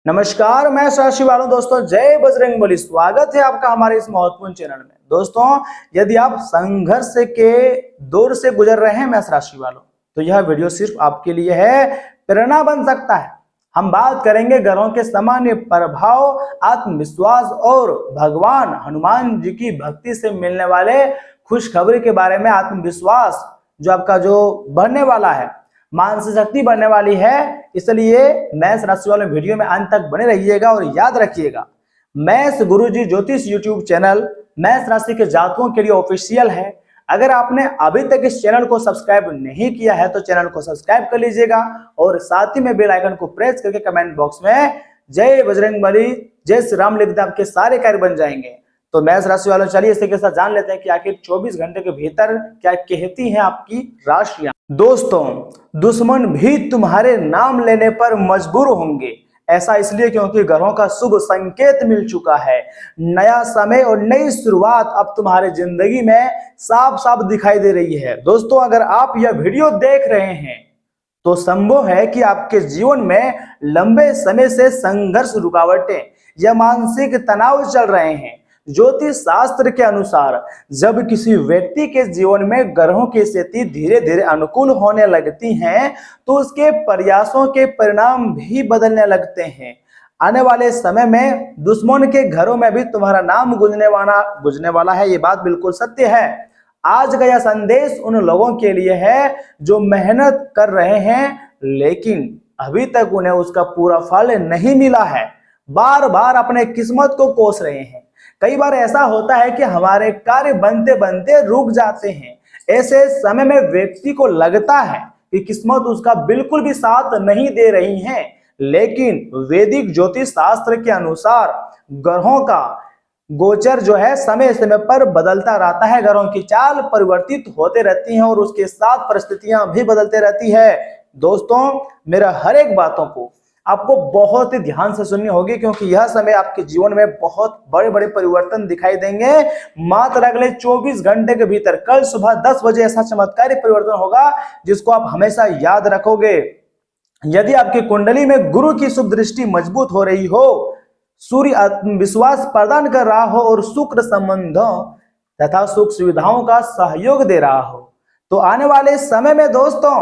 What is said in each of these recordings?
नमस्कार, मैं राशि वालों दोस्तों, जय बजरंगबली। स्वागत है आपका हमारे इस महत्वपूर्ण चैनल में। दोस्तों, यदि आप संघर्ष के दौर से गुजर रहे हैं मेष राशि वालों, तो यह वीडियो सिर्फ आपके लिए है, प्रेरणा बन सकता है। हम बात करेंगे ग्रहों के सामान्य प्रभाव, आत्मविश्वास और भगवान हनुमान जी की भक्ति से मिलने वाले खुशखबरी के बारे में। आत्मविश्वास जो आपका बढ़ने वाला है, मानसिक शक्ति बढ़ने वाली है, इसलिए मेष राशि वाले वीडियो में अंत तक बने रहिएगा। और याद रखिएगा, मेष गुरुजी ज्योतिष यूट्यूब चैनल मेष राशि के जातकों के लिए ऑफिशियल है। अगर आपने अभी तक इस चैनल को सब्सक्राइब नहीं किया है तो चैनल को सब्सक्राइब कर लीजिएगा और साथ ही में बेल आइकन को प्रेस करके कमेंट बॉक्स में जय बजरंगबली, जय श्री राम लिख दें, आपके सारे कार्य बन जाएंगे। तो मेष राशि वालों, चलिए इसी के साथ जान लेते हैं कि आखिर 24 घंटे के भीतर क्या कहती हैं आपकी राशियां। दोस्तों, दुश्मन भी तुम्हारे नाम लेने पर मजबूर होंगे। ऐसा इसलिए क्योंकि ग्रहों का शुभ संकेत मिल चुका है। नया समय और नई शुरुआत अब तुम्हारे जिंदगी में साफ साफ दिखाई दे रही है। दोस्तों, अगर आप यह वीडियो देख रहे हैं तो संभव है कि आपके जीवन में लंबे समय से संघर्ष, रुकावटें या मानसिक तनाव चल रहे हैं। ज्योतिष शास्त्र के अनुसार जब किसी व्यक्ति के जीवन में ग्रहों की स्थिति धीरे धीरे अनुकूल होने लगती हैं तो उसके प्रयासों के परिणाम भी बदलने लगते हैं। आने वाले समय में दुश्मन के घरों में भी तुम्हारा नाम गुजरने वाला है, ये बात बिल्कुल सत्य है। आज का यह संदेश उन लोगों के लिए है जो मेहनत कर रहे हैं लेकिन अभी तक उन्हें उसका पूरा फल नहीं मिला है, बार बार अपने किस्मत को कोस रहे हैं। कई बार ऐसा होता है कि हमारे कार्य बनते बनते रुक जाते हैं। ऐसे समय में व्यक्ति को लगता है कि किस्मत उसका बिल्कुल भी साथ नहीं दे रही है, लेकिन वैदिक ज्योतिष शास्त्र के अनुसार ग्रहों का गोचर समय समय पर बदलता रहता है। ग्रहों की चाल परिवर्तित होते रहती हैं और उसके साथ परिस्थितियां भी बदलते रहती है। दोस्तों, मेरा हर एक बातों को आपको बहुत ही ध्यान से सुननी होगी, क्योंकि यह समय आपके जीवन में बहुत बड़े बड़े परिवर्तन दिखाई देंगे। मात्र अगले 24 घंटे के भीतर कल सुबह 10 बजे ऐसा चमत्कारी परिवर्तन होगा जिसको आप हमेशा याद रखोगे। यदि आपकी कुंडली में गुरु की शुभ दृष्टि मजबूत हो रही हो, सूर्य आत्मविश्वास प्रदान कर रहा हो और शुक्र संबंधों तथा सुख सुविधाओं का सहयोग दे रहा हो, तो आने वाले समय में दोस्तों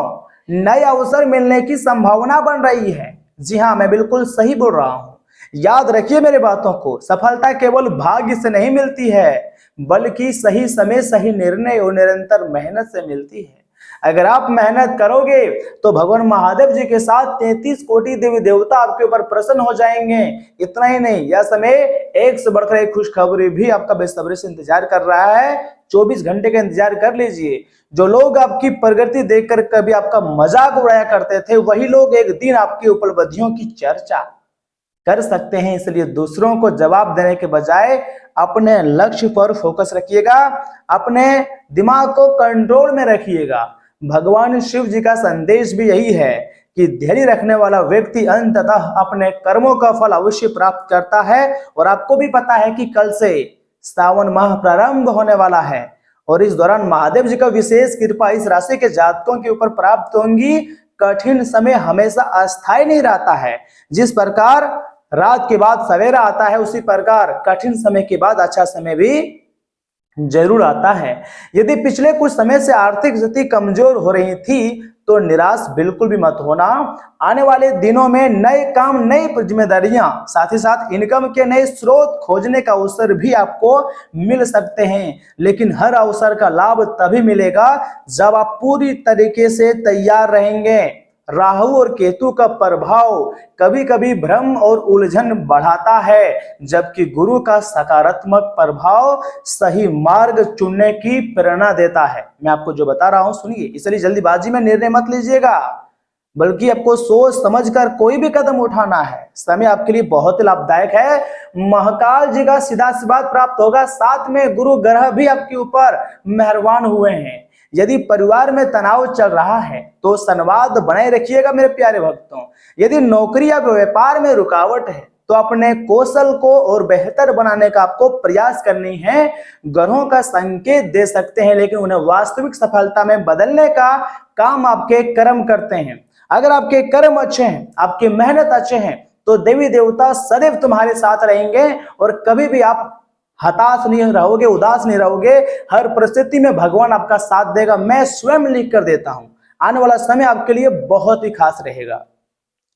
नए अवसर मिलने की संभावना बन रही है। जी हाँ, मैं बिल्कुल सही बोल रहा हूं। याद रखिए मेरे बातों को, सफलता केवल भाग्य से नहीं मिलती है बल्कि सही समय, सही निर्णय और निरंतर मेहनत से मिलती है। अगर आप मेहनत करोगे तो भगवान महादेव जी के साथ 33 कोटि देवी देवता आपके ऊपर प्रसन्न हो जाएंगे। इतना ही नहीं, यह समय एक से बढ़कर एक खुशखबरी भी आपका बेसब्री से इंतजार कर रहा है। 24 घंटे का इंतजार कर लीजिए। जो लोग आपकी प्रगति देखकर कभी आपका मजाक उड़ाया करते थे, वही लोग एक दिन आपकी उपलब्धियों की चर्चा कर सकते हैं। इसलिए दूसरों को जवाब देने के बजाय अपने लक्ष्य पर फोकस रखिएगा, अपने दिमाग को कंट्रोल में रखिएगा। भगवान शिव जी का संदेश भी यही है कि धैर्य रखने वाला व्यक्ति अंततः अपने कर्मों का फल अवश्य प्राप्त करता है। और आपको भी पता है कि कल से सावन माह प्रारंभ होने वाला है और इस दौरान महादेव जी का विशेष कृपा इस राशि के जातकों के ऊपर प्राप्त होंगी। कठिन समय हमेशा अस्थायी नहीं रहता है। जिस प्रकार रात के बाद सवेरा आता है, उसी प्रकार कठिन समय के बाद अच्छा समय भी जरूर आता है। यदि पिछले कुछ समय से आर्थिक स्थिति कमजोर हो रही थी तो निराश बिल्कुल भी मत होना। आने वाले दिनों में नए काम, नई जिम्मेदारियां, साथ ही साथ इनकम के नए स्रोत खोजने का अवसर भी आपको मिल सकते हैं। लेकिन हर अवसर का लाभ तभी मिलेगा जब आप पूरी तरीके से तैयार रहेंगे। राहु और केतु का प्रभाव कभी कभी भ्रम और उलझन बढ़ाता है, जबकि गुरु का सकारात्मक प्रभाव सही मार्ग चुनने की प्रेरणा देता है। मैं आपको जो बता रहा हूं सुनिए, इसलिए जल्दीबाजी में निर्णय मत लीजिएगा, बल्कि आपको सोच समझकर कोई भी कदम उठाना है। समय आपके लिए बहुत लाभदायक है। महाकाल जी का सीधा आशीर्वाद प्राप्त होगा, साथ में गुरु ग्रह भी आपके ऊपर मेहरबान हुए हैं। यदि परिवार में तनाव चल रहा है तो संवाद बनाए रखिएगा मेरे प्यारे भक्तों। यदि नौकरी या व्यापार में रुकावट है तो अपने कौशल को और बेहतर बनाने का आपको प्रयास करनी है। ग्रहों का संकेत दे सकते हैं लेकिन उन्हें वास्तविक सफलता में बदलने का काम आपके कर्म करते हैं। अगर आपके कर्म अच्छे हैं, आपकी मेहनत अच्छे हैं तो देवी देवता सदैव तुम्हारे साथ रहेंगे और कभी भी आप हताश नहीं रहोगे, उदास नहीं रहोगे। हर परिस्थिति में भगवान आपका साथ देगा। मैं स्वयं लिख कर देता हूं, आने वाला समय आपके लिए बहुत ही खास रहेगा।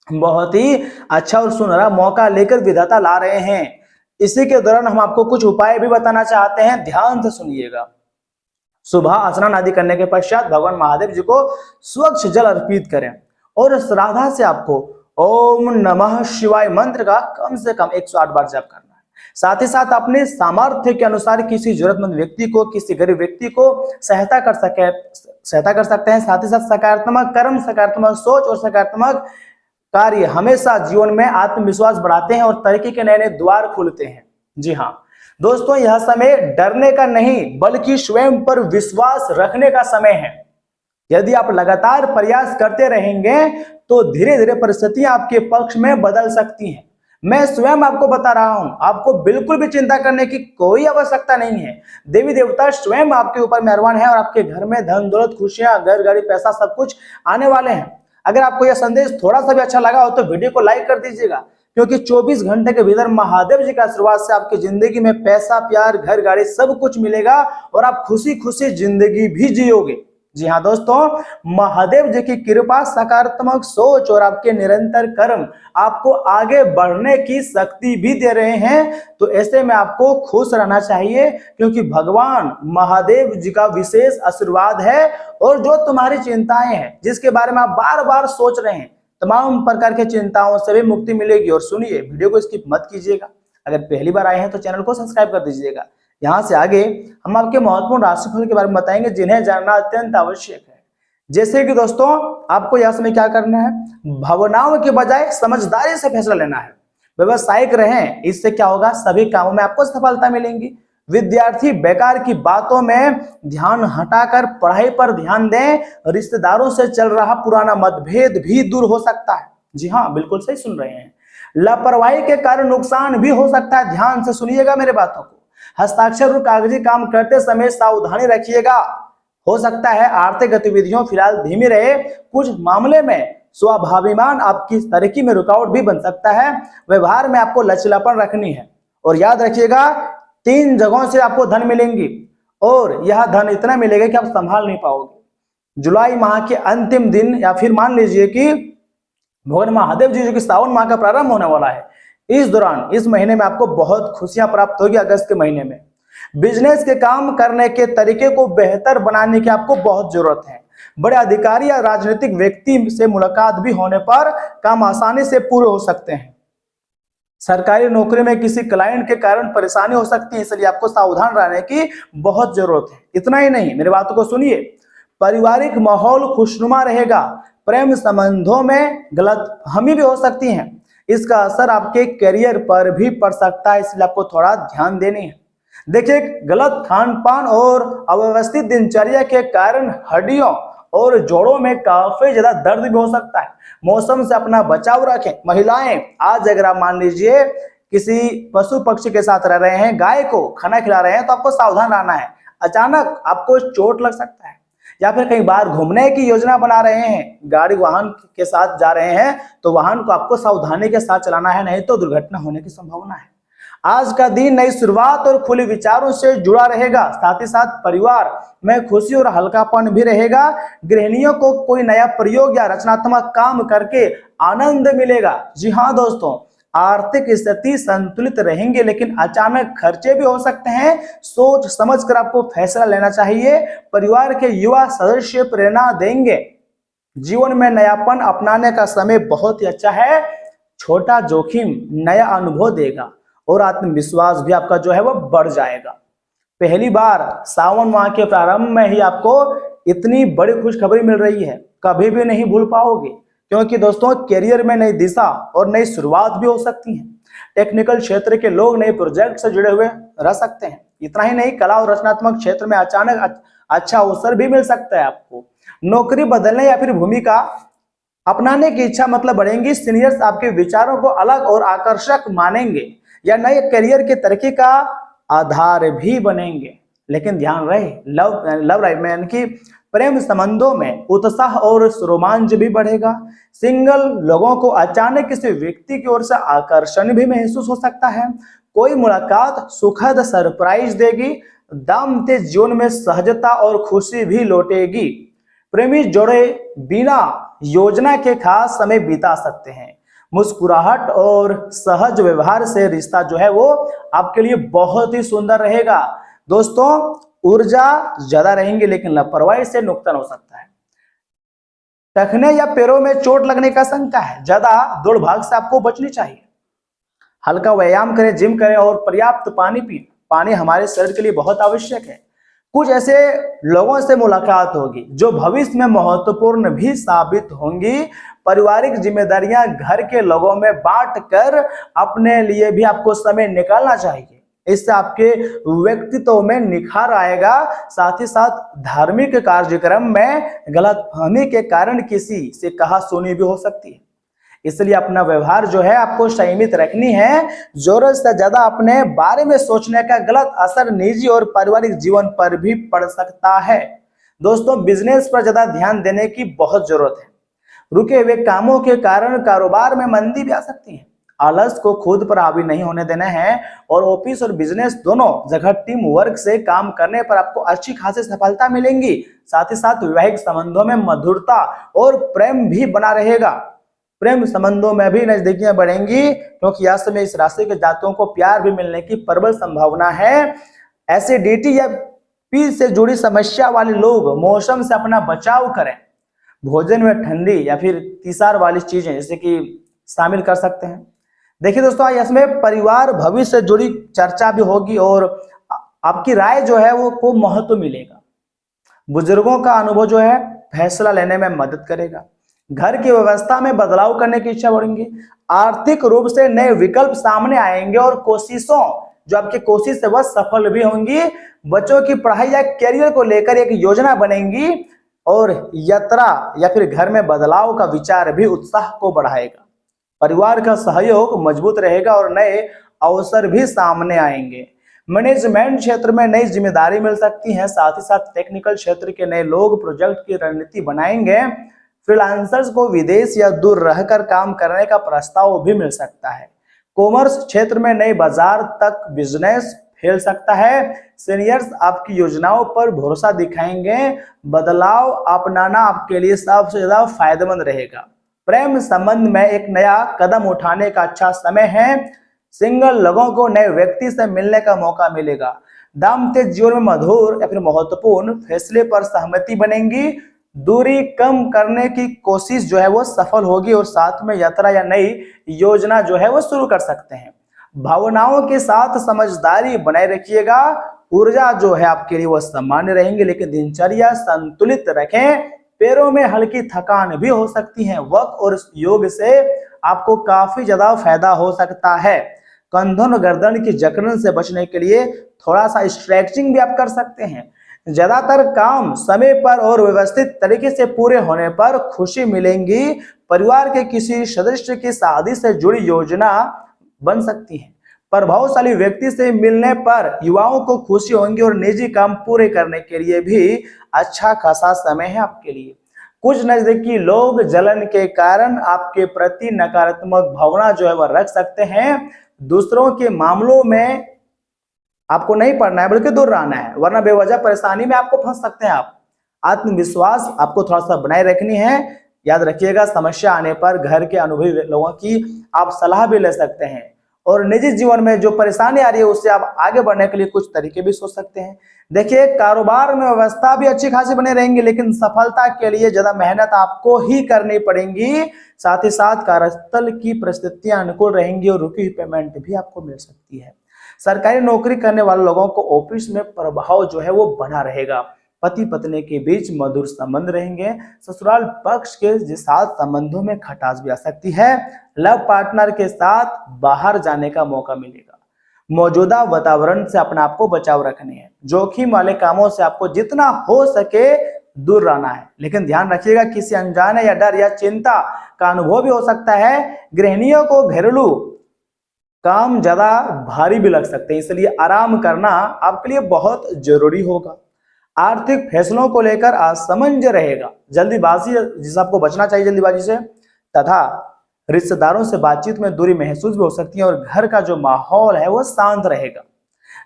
बहुत ही अच्छा और सुनहरा मौका लेकर विधाता ला रहे हैं। इसी के दौरान हम आपको कुछ उपाय भी बताना चाहते हैं, ध्यान से सुनिएगा। सुबह स्नान आदि करने के पश्चात भगवान महादेव जी को स्वच्छ जल अर्पित करें और श्रद्धा से आपको ओम नमः शिवाय मंत्र का कम से कम 108 बार जप करना है। साथ ही साथ अपने सामर्थ्य के अनुसार किसी जरूरतमंद व्यक्ति को, किसी गरीब व्यक्ति को सहायता कर सकते हैं। साथ ही साथ सकारात्मक कर्म, सकारात्मक सोच और सकारात्मक कार्य हमेशा जीवन में आत्मविश्वास बढ़ाते हैं और तरक्की के नए नए द्वार खुलते हैं। जी हाँ दोस्तों, यह समय डरने का नहीं बल्कि स्वयं पर विश्वास रखने का समय है। यदि आप लगातार प्रयास करते रहेंगे तो धीरे धीरे परिस्थितियां आपके पक्ष में बदल सकती हैं। मैं स्वयं आपको बता रहा हूं, आपको बिल्कुल भी चिंता करने की कोई आवश्यकता नहीं है। देवी देवता स्वयं आपके ऊपर मेहरबान है और आपके घर में धन दौलत, खुशियां, घर गाड़ी, पैसा सब कुछ आने वाले हैं। अगर आपको यह संदेश थोड़ा सा भी अच्छा लगा हो तो वीडियो को लाइक कर दीजिएगा, क्योंकि 24 घंटे के भीतर महादेव जी का आशीर्वाद से आपकी जिंदगी में पैसा, प्यार, घर गाड़ी सब कुछ मिलेगा और आप खुशी खुशी जिंदगी भी जियोगे। जी हाँ दोस्तों, महादेव जी की कृपा, सकारात्मक सोच और आपके निरंतर कर्म आपको आगे बढ़ने की शक्ति भी दे रहे हैं। तो ऐसे में आपको खुश रहना चाहिए, क्योंकि भगवान महादेव जी का विशेष आशीर्वाद है। और जो तुम्हारी चिंताएं हैं, जिसके बारे में आप बार बार सोच रहे हैं, तमाम प्रकार की चिंताओं से भी मुक्ति मिलेगी। और सुनिए, वीडियो को स्किप मत कीजिएगा। अगर पहली बार आए हैं तो चैनल को सब्सक्राइब कर दीजिएगा। यहाँ से आगे हम आपके महत्वपूर्ण राशिफल के बारे में बताएंगे, जिन्हें जानना अत्यंत आवश्यक है। जैसे कि दोस्तों, आपको यह समय क्या करना है, भावनाओं के बजाय समझदारी से फैसला लेना है। व्यवसायिक रहें, इससे क्या होगा, सभी कामों में आपको सफलता मिलेगी। विद्यार्थी बेकार की बातों में ध्यान हटाकर पढ़ाई पर ध्यान दें। रिश्तेदारों से चल रहा पुराना मतभेद भी दूर हो सकता है। जी हाँ, बिल्कुल सही सुन रहे हैं। लापरवाही के कारण नुकसान भी हो सकता है, ध्यान से सुनिएगा मेरे बातों को। हस्ताक्षर और कागजी काम करते समय सावधानी रखिएगा। हो सकता है आर्थिक गतिविधियों फिलहाल धीमी रहे। कुछ मामले में स्वाभिमान आपकी तरक्की में रुकावट भी बन सकता है। व्यवहार में आपको लचीलापन रखनी है। और याद रखिएगा, 3 जगहों से आपको धन मिलेंगी और यह धन इतना मिलेगा कि आप संभाल नहीं पाओगे। जुलाई माह के अंतिम दिन, या फिर मान लीजिए कि भगवान महादेव जी की सावन माह का प्रारंभ होने वाला है, इस दौरान, इस महीने में आपको बहुत खुशियां प्राप्त होगी। अगस्त के महीने में बिजनेस के काम करने के तरीके को बेहतर बनाने की आपको बहुत जरूरत है। बड़े अधिकारी या राजनीतिक व्यक्ति से मुलाकात भी होने पर काम आसानी से पूरे हो सकते हैं। सरकारी नौकरी में किसी क्लाइंट के कारण परेशानी हो सकती है, इसलिए आपको सावधान रहने की बहुत जरूरत है। इतना ही नहीं, मेरी बातों को सुनिए। पारिवारिक माहौल खुशनुमा रहेगा। प्रेम संबंधों में गलतफहमी भी हो सकती है। इसका असर आपके करियर पर भी पड़ सकता है, इसलिए आपको थोड़ा ध्यान देनी है। देखिए, गलत खान पान और अव्यवस्थित दिनचर्या के कारण हड्डियों और जोड़ों में काफी ज्यादा दर्द भी हो सकता है। मौसम से अपना बचाव रखें। महिलाएं, आज अगर आप मान लीजिए किसी पशु पक्षी के साथ रह रहे हैं, गाय को खाना खिला रहे हैं, तो आपको सावधान रहना है। अचानक आपको चोट लग सकता है। या फिर कहीं बाहर घूमने की योजना बना रहे हैं, गाड़ी वाहन के साथ जा रहे हैं, तो वाहन को आपको सावधानी के साथ चलाना है, नहीं तो दुर्घटना होने की संभावना है। आज का दिन नई शुरुआत और खुले विचारों से जुड़ा रहेगा। साथ ही साथ परिवार में खुशी और हल्कापन भी रहेगा। गृहिणियों को कोई नया प्रयोग या रचनात्मक काम करके आनंद मिलेगा। जी हाँ दोस्तों, आर्थिक स्थिति संतुलित रहेंगे, लेकिन अचानक खर्चे भी हो सकते हैं। सोच समझकर आपको फैसला लेना चाहिए। परिवार के युवा सदस्य प्रेरणा देंगे। जीवन में नयापन अपनाने का समय बहुत ही अच्छा है। छोटा जोखिम नया अनुभव देगा और आत्मविश्वास भी आपका जो है वो बढ़ जाएगा। पहली बार सावन माह के प्रारंभ में ही आपको इतनी बड़ी खुशखबरी मिल रही है, कभी भी नहीं भूल पाओगे। क्योंकि दोस्तों, करियर में नई दिशा और नई शुरुआत भी हो सकती है। टेक्निकल क्षेत्र के लोग नए प्रोजेक्ट से जुड़े हुए रह सकते हैं। इतना ही नहीं, कला और रचनात्मक क्षेत्र में अचानक अच्छा अवसर भी मिल सकता है आपको। नौकरी बदलने या फिर भूमिका अपनाने की इच्छा मतलब बढ़ेंगी। सीनियर्स आपके विचारों को अलग और आकर्षक मानेंगे या नए करियर की तरक्की का आधार भी बनेंगे। लेकिन ध्यान रहे, लव लाइफ में, यानी कि प्रेम संबंधों में उत्साह और रोमांच भी बढ़ेगा। सिंगल लोगों को अचानक किसी व्यक्ति की ओर से आकर्षण भी महसूस हो सकता है। कोई मुलाकात सुखद सरप्राइज देगी। दाम्पत्य जीवन में सहजता और खुशी भी लौटेगी। प्रेमी जोड़े बिना योजना के खास समय बिता सकते हैं। मुस्कुराहट और सहज व्यवहार से रिश्ता जो है वो आपके लिए बहुत ही सुंदर रहेगा। दोस्तों, ऊर्जा ज्यादा रहेंगी लेकिन लापरवाही से नुकसान हो सकता है। टखने या पैरों में चोट लगने का शंका है। ज्यादा दौड़ भाग से आपको बचनी चाहिए। हल्का व्यायाम करें, जिम करें और पर्याप्त पानी पिए। पानी हमारे शरीर के लिए बहुत आवश्यक है। कुछ ऐसे लोगों से मुलाकात होगी जो भविष्य में महत्वपूर्ण भी साबित होंगी। पारिवारिक जिम्मेदारियां घर के लोगों में बांट कर अपने लिए भी आपको समय निकालना चाहिए। इससे आपके व्यक्तित्व में निखार आएगा। साथ ही साथ धार्मिक कार्यक्रम में गलतफहमी के कारण किसी से कहा सुनी भी हो सकती है। इसलिए अपना व्यवहार जो है आपको संयमित रखनी है। जरूरत से ज्यादा अपने बारे में सोचने का गलत असर निजी और पारिवारिक जीवन पर भी पड़ सकता है। दोस्तों, बिजनेस पर ज्यादा ध्यान देने की बहुत जरूरत है। रुके हुए कामों के कारण कारोबार में मंदी भी आ सकती है। आलस को खुद पर हावी नहीं होने देना है और ऑफिस और बिजनेस दोनों जगह टीम वर्क से काम करने पर आपको अच्छी खासी सफलता मिलेंगी। साथ ही साथ वैवाहिक संबंधों में मधुरता और प्रेम भी बना रहेगा। प्रेम संबंधों में भी नजदीकियां बढ़ेंगी क्योंकि यह समय इस राशि के जातकों को प्यार भी मिलने की प्रबल संभावना है। एसिडिटी या पी से जुड़ी समस्या वाले लोग मौसम से अपना बचाव करें। भोजन में ठंडी या फिर तीसार वाली चीजें जैसे कि शामिल कर सकते हैं। देखिए दोस्तों, इसमें परिवार भविष्य से जुड़ी चर्चा भी होगी और आपकी राय जो है वो को महत्व मिलेगा। बुजुर्गों का अनुभव जो है फैसला लेने में मदद करेगा। घर की व्यवस्था में बदलाव करने की इच्छा बढ़ेगी। आर्थिक रूप से नए विकल्प सामने आएंगे और कोशिशों जो आपकी कोशिश है वह सफल भी होंगी। बच्चों की पढ़ाई या करियर को लेकर एक योजना बनेगी और यात्रा या फिर घर में बदलाव का विचार भी उत्साह को बढ़ाएगा। परिवार का सहयोग मजबूत रहेगा और नए अवसर भी सामने आएंगे। मैनेजमेंट क्षेत्र में नई जिम्मेदारी मिल सकती है। साथ ही साथ टेक्निकल क्षेत्र के नए लोग प्रोजेक्ट की रणनीति बनाएंगे। फ्रीलांसर्स को विदेश या दूर रहकर काम करने का प्रस्ताव भी मिल सकता है। कॉमर्स क्षेत्र में नए बाजार तक बिजनेस फैल सकता है। सीनियर्स आपकी योजनाओं पर भरोसा दिखाएंगे। बदलाव अपनाना आपके लिए सबसे ज्यादा फायदेमंद रहेगा। प्रेम संबंध में एक नया कदम उठाने का अच्छा समय है। सिंगल लोगों को नए व्यक्ति से मिलने का मौका मिलेगा। दाम्पत्य जीवन में मधुर या फिर महत्वपूर्ण फैसले पर सहमति बनेगी। दूरी कम करने की कोशिश जो है वो सफल होगी और साथ में यात्रा या नई योजना जो है वो शुरू कर सकते हैं। भावनाओं के साथ समझदारी बनाए रखिएगा। ऊर्जा जो है आपके लिए वो सामान्य रहेंगे लेकिन दिनचर्या संतुलित रखें। पैरों में हल्की थकान भी हो सकती है। वक्त और योग से आपको काफी ज्यादा फायदा हो सकता है। कंधों और गर्दन की जकड़न से बचने के लिए थोड़ा सा स्ट्रेचिंग भी आप कर सकते हैं। ज्यादातर काम समय पर और व्यवस्थित तरीके से पूरे होने पर खुशी मिलेंगी। परिवार के किसी सदस्य की शादी से जुड़ी योजना बन सकती है। प्रभावशाली व्यक्ति से मिलने पर युवाओं को खुशी होंगी और निजी काम पूरे करने के लिए भी अच्छा खासा समय है आपके लिए। कुछ नजदीकी लोग जलन के कारण आपके प्रति नकारात्मक भावना जो है वह रख सकते हैं। दूसरों के मामलों में आपको नहीं पड़ना है बल्कि दूर रहना है, वरना बेवजह परेशानी में आपको फंस सकते हैं आप। आत्मविश्वास आपको थोड़ा सा बनाए रखनी है। याद रखिएगा, समस्या आने पर घर के अनुभवी लोगों की आप सलाह भी ले सकते हैं और निजी जीवन में जो परेशानी आ रही है उससे आप आगे बढ़ने के लिए कुछ तरीके भी सोच सकते हैं। देखिए, कारोबार में व्यवस्था भी अच्छी खासी बने रहेंगी लेकिन सफलता के लिए ज्यादा मेहनत आपको ही करनी पड़ेगी। साथ ही साथ कार्यस्थल की परिस्थितियां अनुकूल रहेंगी और रुकी हुई पेमेंट भी आपको मिल सकती है। सरकारी नौकरी करने वाले लोगों को ऑफिस में प्रभाव जो है वो बना रहेगा। पति पत्नी के बीच मधुर संबंध रहेंगे। ससुराल पक्ष के साथ संबंधों में खटास भी आ सकती है। लव पार्टनर के साथ बाहर जाने का मौका मिलेगा। मौजूदा वातावरण से अपने आप को बचाव रखने हैं। जोखिम वाले कामों से आपको जितना हो सके दूर रहना है, लेकिन ध्यान रखिएगा किसी अनजाने या डर या चिंता का अनुभव भी हो सकता है। गृहिणियों को घरेलू काम ज्यादा भारी भी लग सकते हैं, इसलिए आराम करना आपके लिए बहुत जरूरी होगा। आर्थिक फैसलों को लेकर असमंज रहेगा, जल्दीबाजी जिससे आपको बचना चाहिए जल्दीबाजी से, तथा रिश्तेदारों से बातचीत में दूरी महसूस भी हो सकती है और घर का जो माहौल है वो शांत रहेगा।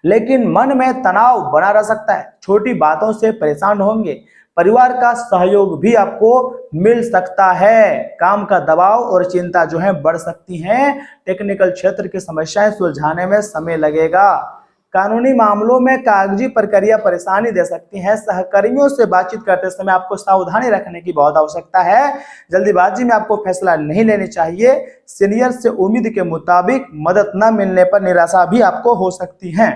लेकिन मन में तनाव बना रह सकता है, छोटी बातों से परेशान होंगे, परिवार का सहयोग भी आपको मिल सकता है, काम का दबाव और चिंता जो है बढ़ सकती हैं, टेक्निकल क्षेत्र की समस्याएं सुलझाने में समय लगेगा, कानूनी मामलों में कागजी प्रक्रिया परेशानी दे सकती है, सहकर्मियों से बातचीत करते समय आपको सावधानी रखने की बहुत आवश्यकता है, जल्दीबाजी में आपको फैसला नहीं लेनी चाहिए, सीनियर से उम्मीद के मुताबिक मदद न मिलने पर निराशा भी आपको हो सकती है,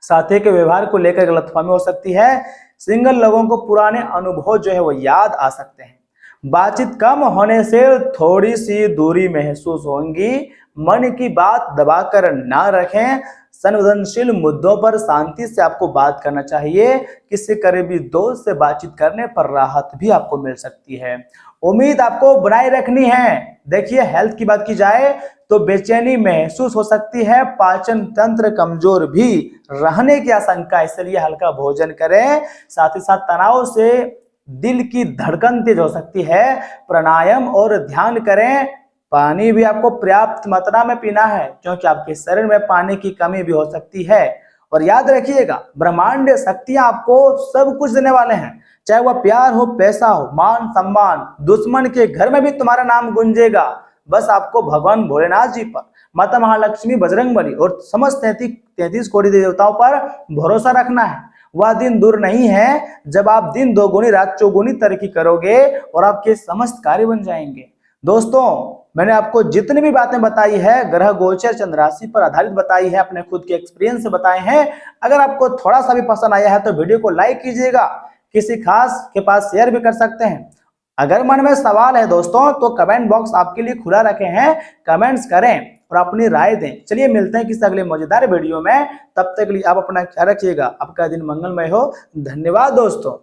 साथी के व्यवहार को लेकर गलतफहमी हो सकती है, सिंगल लोगों को पुराने अनुभव जो है वो याद आ सकते हैं, बातचीत कम होने से थोड़ी सी दूरी महसूस होगी, मन की बात दबाकर ना रखें, संवेदनशील मुद्दों पर शांति से आपको बात करना चाहिए, किसी करीबी दोस्त से बातचीत करने पर राहत भी आपको मिल सकती है, उम्मीद आपको बनाए रखनी है। देखिए हेल्थ की बात की जाए तो बेचैनी महसूस हो सकती है, पाचन तंत्र कमजोर भी रहने की आशंका, इसलिए हल्का भोजन करें, साथ ही साथ तनाव से दिल की धड़कन तेज हो सकती है, प्राणायाम और ध्यान करें, पानी भी आपको पर्याप्त मात्रा में पीना है क्योंकि आपके शरीर में पानी की कमी भी हो सकती है, और याद रखिएगा ब्रह्मांड शक्तियां आपको सब कुछ देने वाले हैं, चाहे वह प्यार हो, पैसा हो, मान सम्मान, दुश्मन के घर में भी तुम्हारा नाम गूंजेगा, बस आपको भगवान भोलेनाथ जी पर, माता महालक्ष्मी, बजरंगबली और समस्त 33 कोटि देवताओं पर भरोसा रखना है। वह दिन दूर नहीं है जब आप दिन दोगुनी रात चौगुनी तरक्की करोगे और आपके समस्त कार्य बन जाएंगे। दोस्तों मैंने आपको जितनी भी बातें बताई है ग्रह गोचर चंद्र राशि पर आधारित बताई है, अपने खुद के एक्सपीरियंस से बताए हैं, अगर आपको थोड़ा सा भी पसंद आया है तो वीडियो को लाइक कीजिएगा, किसी खास के पास शेयर भी कर सकते हैं, अगर मन में सवाल है दोस्तों तो कमेंट बॉक्स आपके लिए खुला रखे हैं, कमेंट्स करें और अपनी राय दें। चलिए मिलते हैं किसी अगले मजेदार वीडियो में, तब तक के लिए आप अपना ख्याल रखिएगा, आपका दिन मंगलमय हो, धन्यवाद दोस्तों।